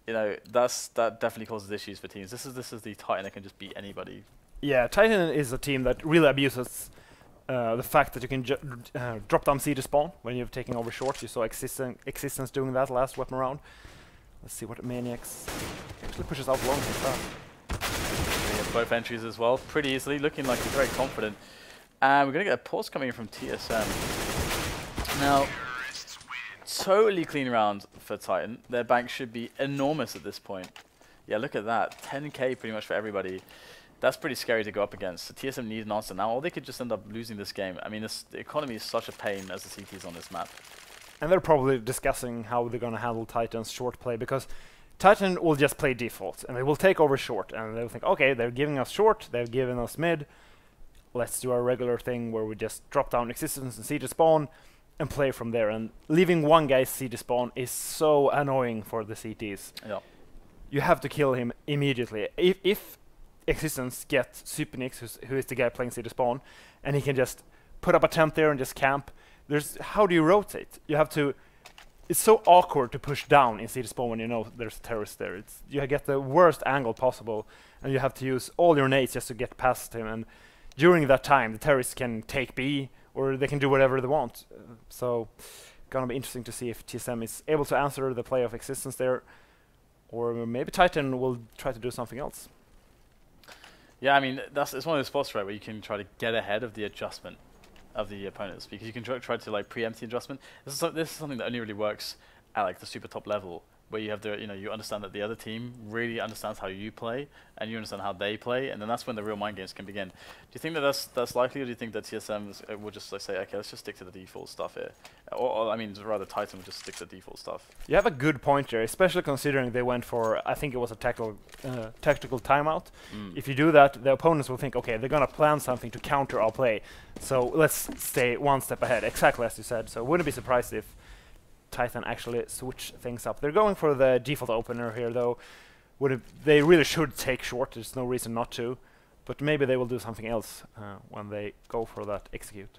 you know, that definitely causes issues for teams. This is the Titan that can just beat anybody. Yeah, Titan is a team that really abuses the fact that you can drop down C to spawn when you're taking over short. You saw Existence doing that last weapon round. Let's see what Maniacs actually pushes out long. We have both entries as well, pretty easily, looking like he's very confident. And we're going to get a pause coming in from TSM. Now, totally clean round for Titan. Their bank should be enormous at this point. Yeah, look at that. 10k pretty much for everybody. That's pretty scary to go up against. So TSM need an answer now, or they could just end up losing this game. I mean, the economy is such a pain as the CTs on this map. And they're probably discussing how they're going to handle Titan's short play, because Titan will just play default, and they will take over short, and they'll think, okay, they're giving us short, they've given us mid, let's do our regular thing where we just drop down existence and siege spawn, and play from there. And leaving one guy's siege spawn is so annoying for the CTs. Yeah. You have to kill him immediately. If existence gets Supernix, who is the guy playing siege spawn, and he can just put up a tent there and just camp, how do you rotate? You have to. It's so awkward to push down in siege spawn when you know there's terrorists there. You get the worst angle possible, and you have to use all your nades just to get past him. And during that time, the terrorists can take B, or they can do whatever they want. So, gonna be interesting to see if TSM is able to answer the play of existence there, or maybe Titan will try to do something else. Yeah, I mean, it's one of those spots, right, where you can try to get ahead of the adjustment of the opponents, because you can try to like preempt the adjustment. This is something that only really works at like the super top level, where you have to, you understand that the other team really understands how you play, and you understand how they play, and then that's when the real mind games can begin. Do you think that that's likely, or do you think that TSM will just like say, okay, let's just stick to the default stuff here, or I mean, rather Titan will just stick to the default stuff? You have a good point there, especially considering they went for, I think it was a tactical timeout. If you do that, the opponents will think, okay, they're gonna plan something to counter our play, so let's stay one step ahead, exactly as you said. So wouldn't be surprised if Titan actually switch things up. They're going for the default opener here, though. They really should take short. There's no reason not to, but maybe they will do something else when they go for that execute.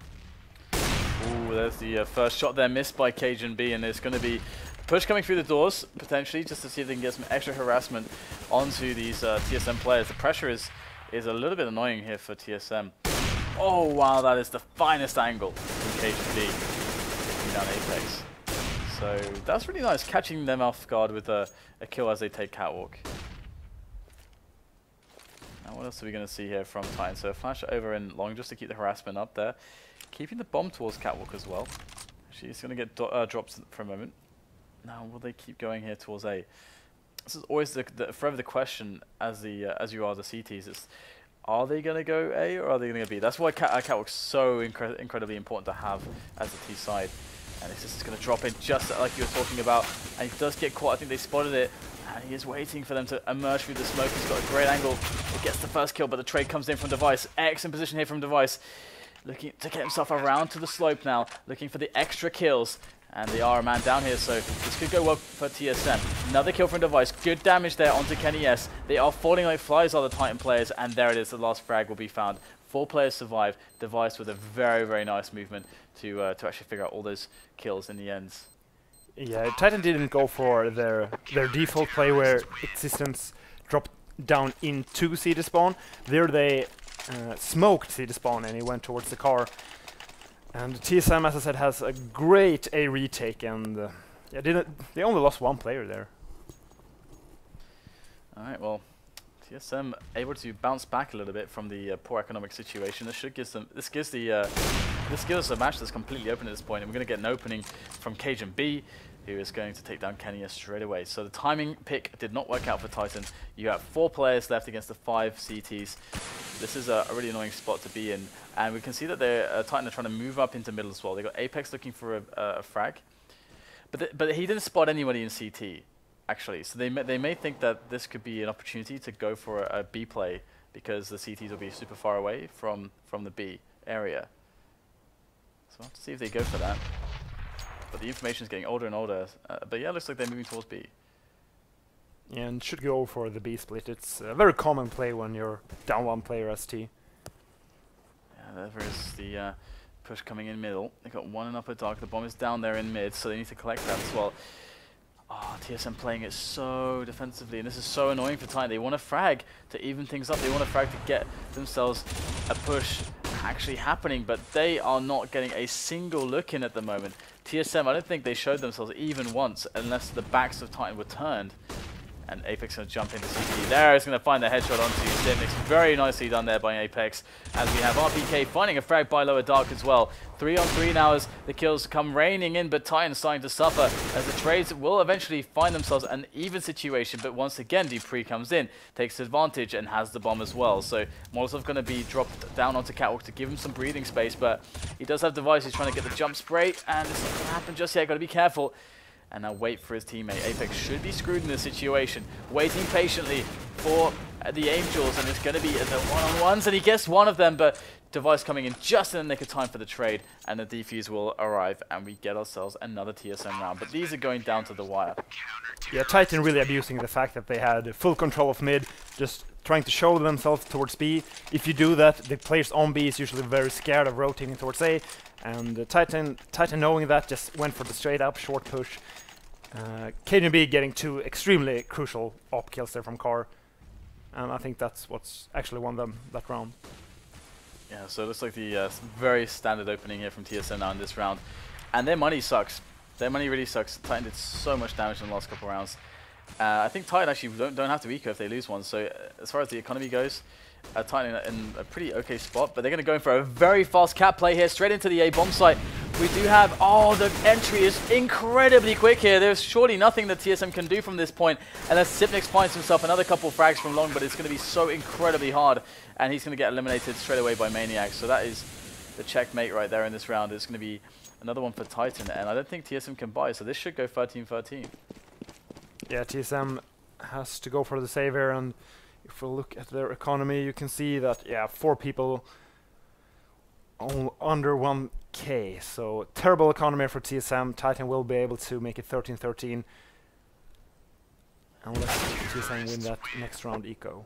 Ooh, there's the first shot there, missed by cajunb, and there's going to be push coming through the doors potentially, just to see if they can get some extra harassment onto these TSM players. The pressure is a little bit annoying here for TSM. Oh wow, that is the finest angle from cajunb taking down Apex. So that's really nice, catching them off guard with a kill as they take catwalk. Now what else are we going to see here from Titan? So a flash over in long just to keep the harassment up there. Keeping the bomb towards catwalk as well. She's going to get dropped for a moment. Now will they keep going here towards A? This is always forever the question as you are the CTs. It's, are they going to go A or are they going to go B? That's why catwalk's so incredibly important to have as the T side. And this is going to drop in just like you were talking about. And he does get caught. I think they spotted it. And he is waiting for them to emerge through the smoke. He's got a great angle. He gets the first kill, but the trade comes in from Device. Excellent position here from Device. Looking to get himself around to the slope now. Looking for the extra kills. And they are a man down here, so this could go well for TSM. Another kill from Device. Good damage there onto Kenny S. They are falling like flies, are the Titan players. And there it is. The last frag will be found. 4 players survive. Device with a very, very nice movement to actually figure out all those kills in the end. Yeah, Titan didn't go for their default play where existence dropped down into siege spawn. There they smoked siege spawn and he went towards the car. And TSM, as I said, has a great A retake, and yeah, they only lost 1 player there. All right, well, TSM able to bounce back a little bit from the poor economic situation. This gives us a match that's completely open at this point, and we're going to get an opening from cajunb, who is going to take down Kenny straight away. So the timing pick did not work out for Titan. You have 4 players left against the 5 CTs. This is a really annoying spot to be in, and we can see that Titan are trying to move up into middle as well. They got Apex looking for a frag, but he didn't spot anybody in CT. Actually, so they may think that this could be an opportunity to go for a B play, because the CTs will be super far away from the B area. So we'll have to see if they go for that. But the information is getting older and older. But yeah, it looks like they're moving towards B. Yeah, and should go for the B split. It's a very common play when you're down 1 player as T. Yeah, there is the push coming in middle. They got 1 in upper dark. The bomb is down there in mid, so they need to collect that as well. Oh, TSM playing it so defensively, and this is so annoying for Titan. They want a frag to even things up. They want a frag to get themselves a push actually happening, but they are not getting a single look in at the moment. TSM, I don't think they showed themselves even once, unless the backs of Titan were turned. And Apex going to jump into CT. There, is going to find the headshot onto Xipnix. Very nicely done there by Apex. As we have RpK finding a frag by Lower Dark as well. 3-on-3 now as the kills come raining in, but Titan's starting to suffer as the trades will eventually find themselves an even situation. But once again, dupreeh comes in, takes advantage, and has the bomb as well. So Molotov going to be dropped down onto Catwalk to give him some breathing space, but he does have Device. He's trying to get the jump spray, and it's not going to happen just yet. Got to be careful. And now wait for his teammate. Apex should be screwed in this situation. Waiting patiently for the Angels, and it's going to be the one-on-ones, and he gets one of them, but Device coming in just in the nick of time for the trade, and the defuse will arrive, and we get ourselves another TSM round. But these are going down to the wire. Yeah, Titan really abusing the fact that they had full control of mid, just trying to show themselves towards B. If you do that, the players on B is usually very scared of rotating towards A, and Titan knowing that just went for the straight up short push. cajunb getting 2 extremely crucial op kills there from Car, and I think that's what's actually won them that round. Yeah, so it looks like the very standard opening here from TSM now in this round, and their money sucks. Their money really sucks. Titan did so much damage in the last couple of rounds. I think Titan actually don't have to eco if they lose one. So as far as the economy goes, Titan in a pretty okay spot, but they're going to go in for a very fast cap play here, straight into the A bomb site. We do have, the entry is incredibly quick here. There's surely nothing that TSM can do from this point, and as Xipnix finds himself another couple frags from long, but it's going to be so incredibly hard, and he's going to get eliminated straight away by Maniac. So that is the checkmate right there in this round. It's going to be another one for Titan, and I don't think TSM can buy, so this should go 13-13. Yeah, TSM has to go for the save here, and if we look at their economy, you can see that, 4 people under 1k, so terrible economy for TSM. Titan will be able to make it 13-13, unless TSM win that next round eco.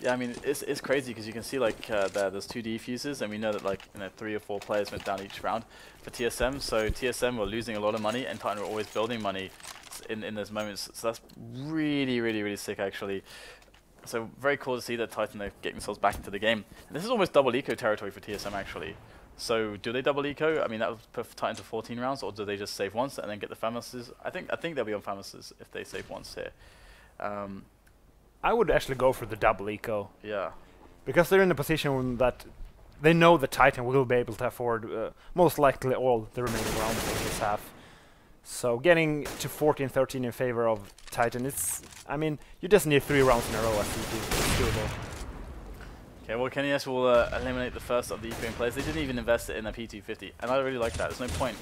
Yeah, I mean, it's crazy because you can see like there's 2 defuses, and we know that 3 or 4 players went down each round for TSM. So TSM were losing a lot of money, and Titan were always building money in those moments. So that's really, really, really sick actually. So very cool to see that Titan are getting themselves back into the game. And this is almost double eco territory for TSM actually. So do they double eco? I mean, that would put Titan to 14 rounds, or do they just save once and then get the Famouses? I think they'll be on Famouses if they save once here. I would actually go for the double eco. Yeah. Because they're in a position that they know the Titan will be able to afford most likely all the remaining rounds of this half. So getting to 14-13 in favor of Titan, I mean, you just need 3 rounds in a row, I think it's doable. Okay, well, KennyS will eliminate the first of the ecoing players. They didn't even invest it in a P250, and I really like that. There's no point.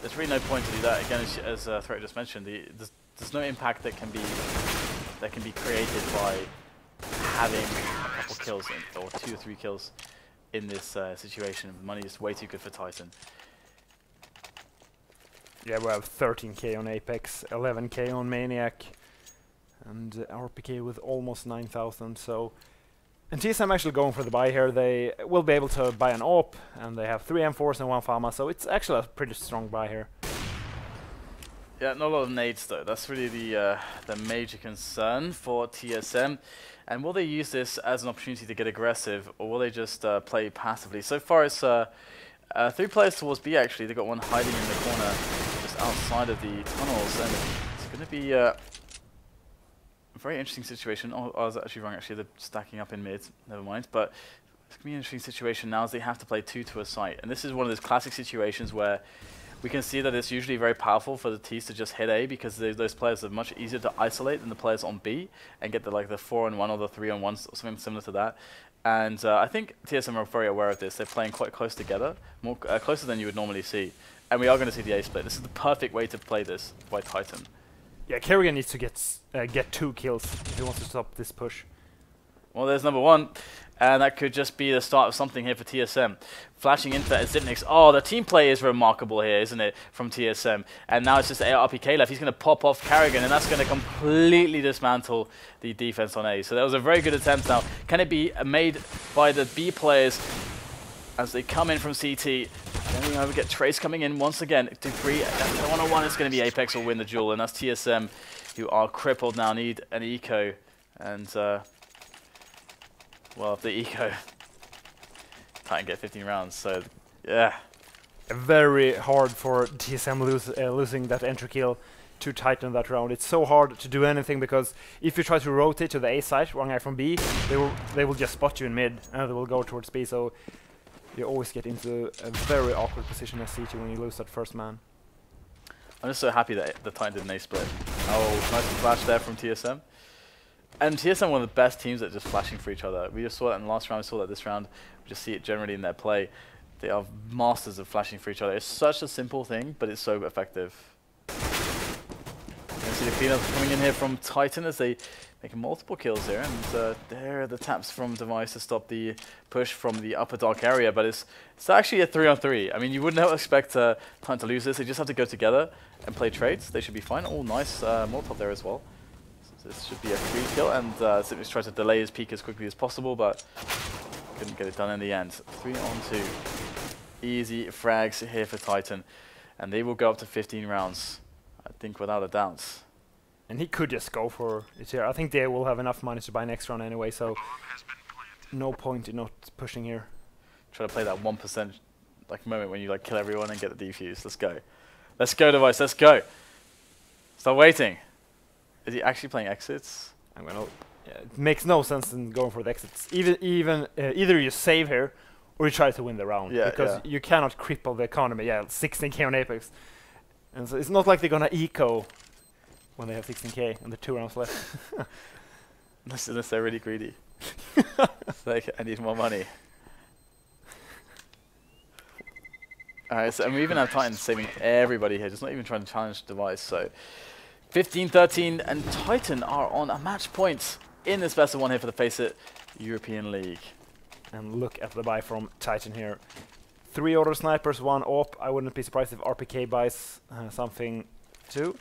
There's really no point to do that. Again, as Threat just mentioned, there's no impact that can be created by having a couple kills or 2 or 3 kills in this situation. Money is way too good for Titan. Yeah, we have 13k on Apex, 11k on Maniac, and RpK with almost 9,000. So, and TSM actually going for the buy here. They will be able to buy an AWP, and they have 3 M4s and 1 FAMA, so it's actually a pretty strong buy here. Yeah, not a lot of nades though. That's really the major concern for TSM. And will they use this as an opportunity to get aggressive, or will they just play passively? So far, it's 3 players towards B actually. They've got one hiding in the corner just outside of the tunnels, and it's going to be a very interesting situation. Oh, I was actually wrong. Actually, they're stacking up in mid. Never mind. But it's going to be an interesting situation now as they have to play 2 to a site, and this is one of those classic situations where we can see that it's usually very powerful for the T's to just hit A, because those players are much easier to isolate than the players on B and get the 4-on-1 or the 3-on-1, something similar to that. And I think TSM are very aware of this. They're playing quite close together, more closer than you would normally see. And we are going to see the A split. This is the perfect way to play this by Titan. Yeah, karrigan needs to get 2 kills if he wants to stop this push. Well, there's number 1. And that could just be the start of something here for TSM. Flashing into Xipnix. Oh, the team play is remarkable here, isn't it, from TSM? And now it's just RpK left. He's going to pop off karrigan, and that's going to completely dismantle the defense on A. So that was a very good attempt now. Can it be made by the B players as they come in from CT? And then we get Trace coming in once again. dupreeh, one-on-one is going to be Apex will win the duel, and that's TSM, who are crippled now, need an eco. And well, if the eco, Titan get 15 rounds, so yeah. Very hard for TSM losing that entry kill. too tight in that round. It's so hard to do anything because if you try to rotate to the A side, one guy from B, they will just spot you in mid and they will go towards B. So you always get into a very awkward position as CT when you lose that first man. I'm just so happy that the Titan did an A split. Oh, nice flash there from TSM. And TSM are one of the best teams at just flashing for each other. We just saw that in the last round, we saw that this round. We just see it generally in their play. They are masters of flashing for each other. It's such a simple thing, but it's so effective. You can see the cleanups coming in here from Titan as they make multiple kills here. And there are the taps from Device to stop the push from the upper dark area. But it's actually a 3-on-3. I mean, you wouldn't expect Titan to lose this. They just have to go together and play trades. They should be fine. Oh, nice Molotov there as well. So this should be a free kill. And Simply tries to delay his peak as quickly as possible, but couldn't get it done in the end. 3-on-2. Easy frags here for Titan. And they will go up to 15 rounds, I think, without a doubt. And he could just go for it here. I think they will have enough money to buy next round anyway, so no point in not pushing here. Try to play that 1% like moment when you like kill everyone and get the defuse. Let's go. Let's go, Device. Let's go. Stop waiting. Is he actually playing exits? I'm gonna. Yeah, it makes no sense in going for the exits. Either you save here or you try to win the round. Yeah, because you cannot cripple the economy. Yeah, 16k on Apex, and so it's not like they're gonna eco when they have 16k and the 2 rounds left. Unless they're really greedy. Like, I need more money. Alright, so and we even have Titan saving everybody here, just not even trying to challenge Device. So 15-13, and Titan are on a match point in this best of 1 here for the FACEIT European League. And look at the buy from Titan here. 3 auto snipers, 1 AWP. I wouldn't be surprised if RpK buys something too.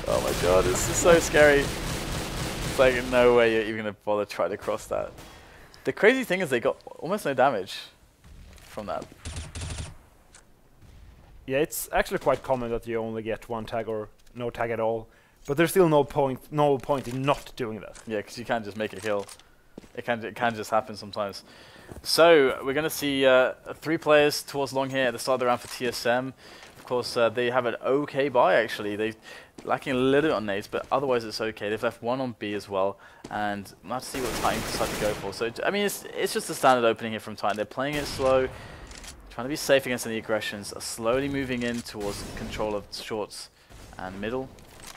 Oh my god, this is so scary. It's like no way you're even going to bother trying to cross that. The crazy thing is they got almost no damage from that. Yeah, it's actually quite common that you only get 1 tag or no tag at all. But there's still no point in not doing that. Yeah, because you can't just make a kill. It can just happen sometimes. So we're going to see 3 players towards long here at the start of the round for TSM. Of course, they have an okay buy actually. They're lacking a little bit on nades, but otherwise it's okay. They've left 1 on B as well, and we'll have to see what Titan decide to go for. So I mean, it's just a standard opening here from Titan. They're playing it slow, trying to be safe against any aggressions, are slowly moving in towards control of shorts and middle.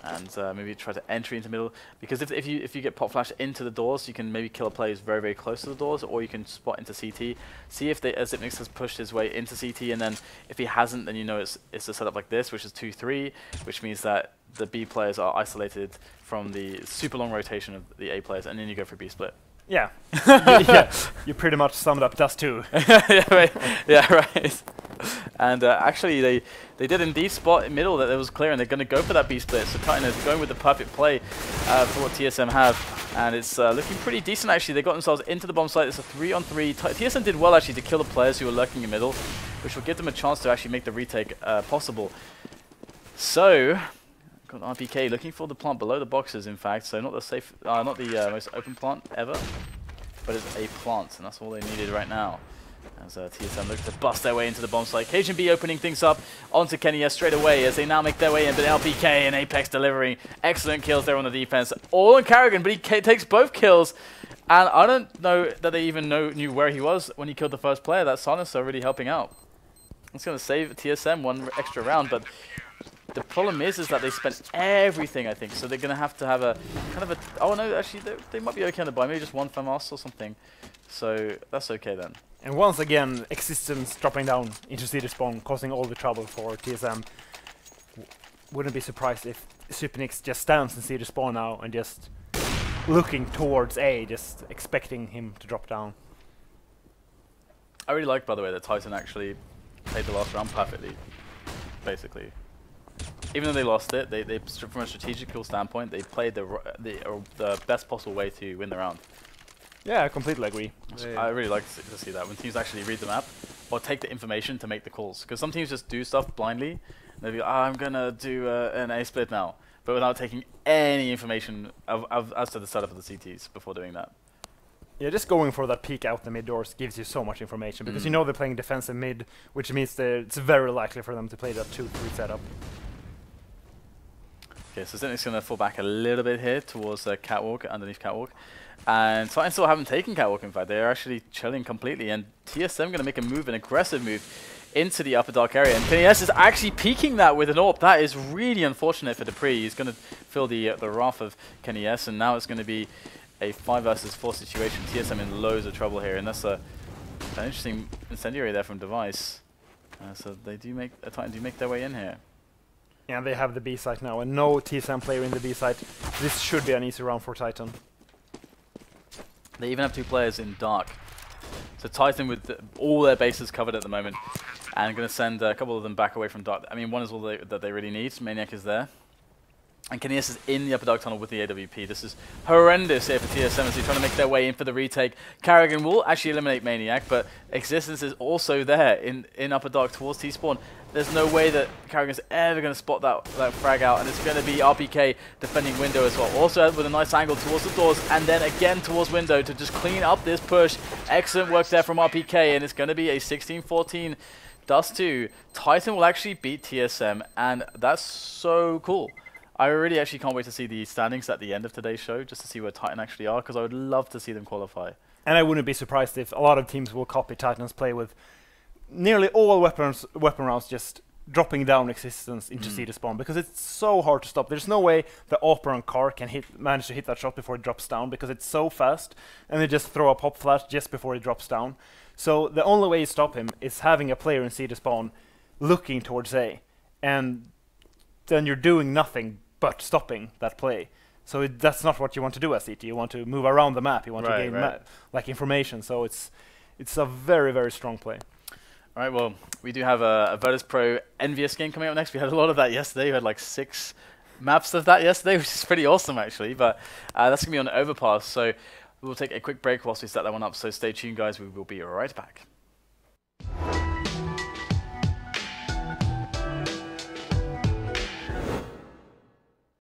And maybe try to enter into middle, because if you get pop flash into the doors, you can maybe kill a player who's very close to the doors, or you can spot into CT. See if Zipnix has pushed his way into CT, and then if he hasn't, then you know it's a setup like this, which is 2-3, which means that the B players are isolated from the super long rotation of the A players, and then you go for B split. Yeah. Yeah, you pretty much summed up Dust 2. Yeah, right. Yeah, right. And actually, they did indeed spot in middle that it was clear, and they're going to go for that B split. So Titan is going with the perfect play for what TSM have, and it's looking pretty decent actually. They got themselves into the bomb site. It's a 3-on-3. TSM did well actually to kill the players who were lurking in middle, which will give them a chance to actually make the retake possible. So got RpK looking for the plant below the boxes, in fact. So not the most open plant ever, but it's a plant, and that's all they needed right now. As TSM look to bust their way into the bomb site. cajunb opening things up onto Kenya straight away as they now make their way in, but RpK and Apex delivering excellent kills there on the defense. All on karrigan, but he takes both kills. And I don't know that they even knew where he was when he killed the first player. That silencer really helping out. It's going to save TSM 1 extra round, but the problem is that they spent everything, I think. So they're going to have a kind of a... Oh no, actually they might be okay on the buy. Maybe just 1 FAMAS or something. So that's okay then. And once again, existence dropping down into city spawn, causing all the trouble for TSM. Wouldn't be surprised if Supernix just stands in city spawn now and just looking towards A, just expecting him to drop down. I really like, by the way, that Titan actually played the last round perfectly, basically. Even though they lost it, they from a strategical standpoint, they played the best possible way to win the round. Yeah, I completely agree. I really like to see that when teams actually read the map or take the information to make the calls. Because some teams just do stuff blindly. And they'll be like, oh, I'm going to do an A split now, but without taking any information as to the setup of the CTs before doing that. Yeah, just going for that peek out the mid doors gives you so much information, because you know they're playing defensive mid, which means that it's very likely for them to play that 2-3 setup. Okay, so Cédric's going to fall back a little bit here towards Catwalk, underneath Catwalk. And Titan still haven't taken Catwalk, in fact. They're actually chilling completely. And TSM going to make a move, an aggressive move, into the upper dark area. And KNS is actually peeking that with an AWP. That is really unfortunate for dupreeh. He's going to feel the wrath of KNS, and now it's going to be a 5 versus 4 situation. TSM in loads of trouble here, and that's an interesting incendiary there from Device. So they do make Titan do make their way in here. Yeah, they have the B site now, and no TSM player in the B site. This should be an easy round for Titan. They even have 2 players in dark. So Titan with all their bases covered at the moment, and going to send a couple of them back away from dark. I mean, one is all that they really need. Maniac is there. And KNS is in the upper dark tunnel with the AWP. This is horrendous here for TSM as they're trying to make their way in for the retake. karrigan will actually eliminate Maniac, but Existence is also there in upper dark towards T-spawn. There's no way that karrigan's ever going to spot that frag out, and it's going to be RpK defending window as well. Also with a nice angle towards the doors, and then again towards window to just clean up this push. Excellent work there from RpK, and it's going to be a 16-14 dust 2. Titan will actually beat TSM, and that's so cool. I really actually can't wait to see the standings at the end of today's show, just to see where Titan actually are, because I would love to see them qualify. And I wouldn't be surprised if a lot of teams will copy Titan's play with nearly all weapon rounds just dropping down Existence into C to spawn, because it's so hard to stop. There's no way the Opera and Car can manage to hit that shot before it drops down, because it's so fast, and they just throw a pop flash just before it drops down. So the only way you stop him is having a player in C to spawn looking towards A, and then you're doing nothing but stopping that play. So that's not what you want to do as CT. You want to move around the map. You want to gain like information. So it's a very, very strong play. All right, well, we do have a Virtus.pro Envious game coming up next. We had a lot of that yesterday. We had like 6 maps of that yesterday, which is pretty awesome, actually. But that's going to be on Overpass. So we'll take a quick break whilst we set that one up. So stay tuned, guys. We will be right back.